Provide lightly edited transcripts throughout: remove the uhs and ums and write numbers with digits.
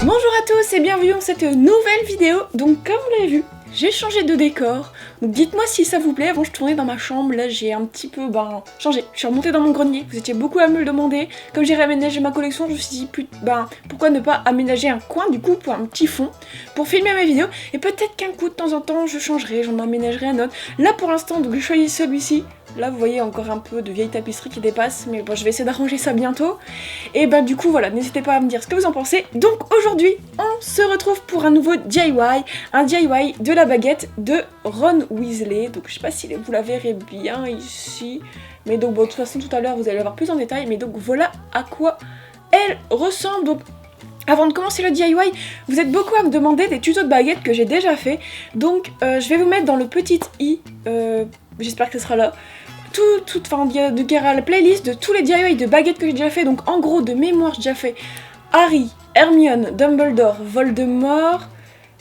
Bonjour à tous et bienvenue dans cette nouvelle vidéo. Donc comme vous l'avez vu, j'ai changé de décor. Donc dites-moi si ça vous plaît. Avant je tournais dans ma chambre, là j'ai un petit peu changé. Je suis remontée dans mon grenier, vous étiez beaucoup à me le demander. Comme j'ai réaménagé ma collection, je me suis dit pourquoi ne pas aménager un coin du coup pour un petit fond pour filmer mes vidéos. Et peut-être qu'un coup de temps en temps je changerai, j'en aménagerai un autre. Là pour l'instant donc je choisis celui-ci. Là vous voyez encore un peu de vieille tapisserie qui dépasse, mais bon je vais essayer d'arranger ça bientôt. Et du coup voilà, n'hésitez pas à me dire ce que vous en pensez. Donc aujourd'hui on se retrouve pour un nouveau DIY, un DIY de la baguette de Ron Weasley. Donc je sais pas si vous la verrez bien ici, mais donc bon de toute façon tout à l'heure vous allez voir plus en détail. Mais donc voilà à quoi elle ressemble. Donc avant de commencer le DIY, vous êtes beaucoup à me demander des tutos de baguette que j'ai déjà fait. Donc je vais vous mettre dans le petit i, j'espère que ce sera là. Il y aura la playlist de tous les DIY de baguettes que j'ai déjà fait. Donc en gros de mémoire j'ai déjà fait Harry, Hermione, Dumbledore, Voldemort,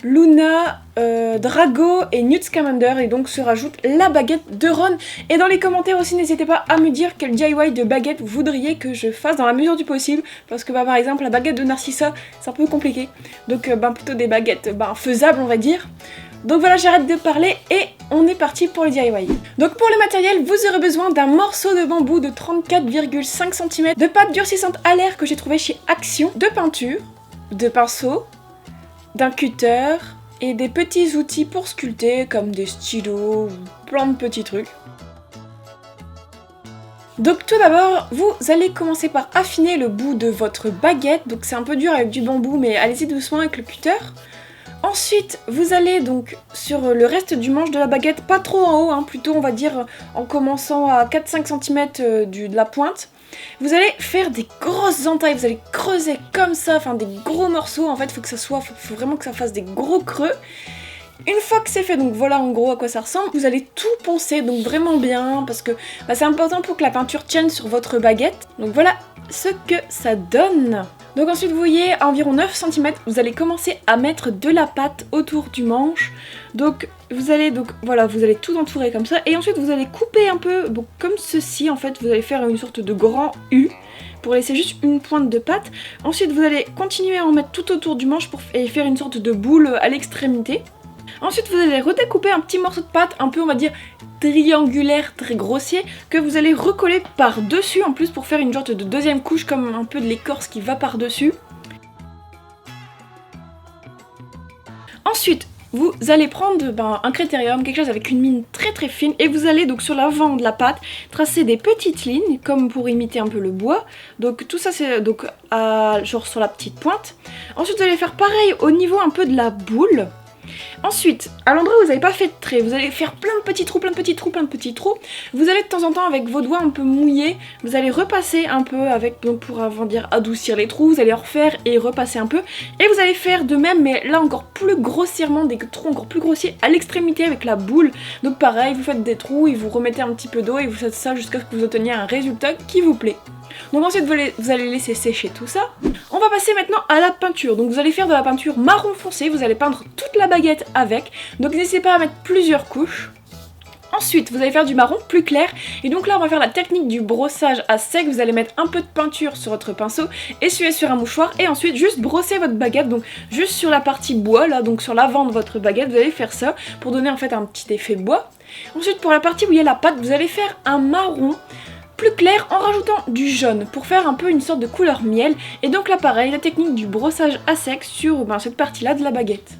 Luna, Drago et Newt Scamander, et donc se rajoute la baguette de Ron. Et dans les commentaires aussi n'hésitez pas à me dire quel DIY de baguette vous voudriez que je fasse dans la mesure du possible, parce que par exemple la baguette de Narcissa c'est un peu compliqué, donc plutôt des baguettes faisables on va dire. Donc voilà, j'arrête de parler et on est parti pour le DIY. Donc pour le matériel, vous aurez besoin d'un morceau de bambou de 34,5 cm, de pâte durcissante à l'air que j'ai trouvé chez Action, de peinture, de pinceau, d'un cutter et des petits outils pour sculpter comme des stylos ou plein de petits trucs. Donc tout d'abord, vous allez commencer par affiner le bout de votre baguette. Donc c'est un peu dur avec du bambou, mais allez-y doucement avec le cutter. Ensuite, vous allez donc sur le reste du manche de la baguette, pas trop en haut, plutôt on va dire en commençant à 4-5 cm de la pointe. Vous allez faire des grosses entailles, vous allez creuser comme ça, des gros morceaux. En fait, faut vraiment que ça fasse des gros creux. Une fois que c'est fait, donc voilà en gros à quoi ça ressemble, vous allez tout poncer, donc vraiment bien, parce que c'est important pour que la peinture tienne sur votre baguette. Donc voilà ce que ça donne. Donc ensuite vous voyez à environ 9 cm, vous allez commencer à mettre de la pâte autour du manche. Donc vous allez tout entourer comme ça, et ensuite vous allez couper un peu, comme ceci en fait, vous allez faire une sorte de grand U pour laisser juste une pointe de pâte. Ensuite vous allez continuer à en mettre tout autour du manche et faire une sorte de boule à l'extrémité. Ensuite vous allez redécouper un petit morceau de pâte un peu on va dire triangulaire, très grossier, que vous allez recoller par dessus en plus pour faire une sorte de deuxième couche comme un peu de l'écorce qui va par dessus. Ensuite vous allez prendre un critérium, quelque chose avec une mine très très fine, et vous allez donc sur l'avant de la pâte tracer des petites lignes comme pour imiter un peu le bois. Donc tout ça c'est donc genre sur la petite pointe. Ensuite vous allez faire pareil au niveau un peu de la boule. Ensuite, à l'endroit où vous n'avez pas fait de trait, vous allez faire plein de petits trous, plein de petits trous, plein de petits trous. Vous allez de temps en temps avec vos doigts un peu mouillés, vous allez repasser un peu avec, donc pour adoucir les trous, vous allez en refaire et repasser un peu. Et vous allez faire de même, mais là encore plus grossièrement, des trous encore plus grossiers à l'extrémité avec la boule. Donc pareil, vous faites des trous et vous remettez un petit peu d'eau et vous faites ça jusqu'à ce que vous obteniez un résultat qui vous plaît. Donc ensuite vous allez laisser sécher tout ça. On va passer maintenant à la peinture. Donc vous allez faire de la peinture marron foncé, vous allez peindre toute la baguette avec. Donc n'hésitez pas à mettre plusieurs couches. Ensuite vous allez faire du marron plus clair, et donc là on va faire la technique du brossage à sec. Vous allez mettre un peu de peinture sur votre pinceau, essuyer sur un mouchoir et ensuite juste brosser votre baguette, donc juste sur la partie bois là, donc sur l'avant de votre baguette vous allez faire ça pour donner en fait un petit effet bois. Ensuite pour la partie où il y a la pâte, vous allez faire un marron plus clair en rajoutant du jaune pour faire un peu une sorte de couleur miel. Et donc là pareil, la technique du brossage à sec sur cette partie là de la baguette.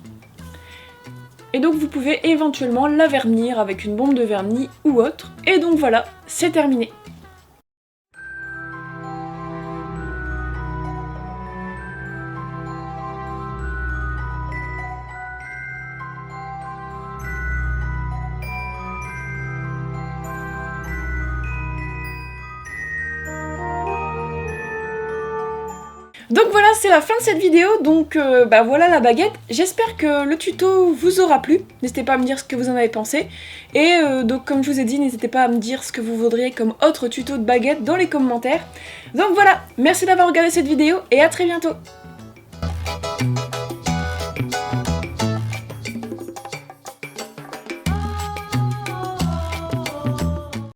Et donc vous pouvez éventuellement la vernir avec une bombe de vernis ou autre. Et donc voilà, c'est terminé. Donc voilà, c'est la fin de cette vidéo, donc voilà la baguette. J'espère que le tuto vous aura plu, n'hésitez pas à me dire ce que vous en avez pensé. Et donc comme je vous ai dit, n'hésitez pas à me dire ce que vous voudriez comme autre tuto de baguette dans les commentaires. Donc voilà, merci d'avoir regardé cette vidéo et à très bientôt.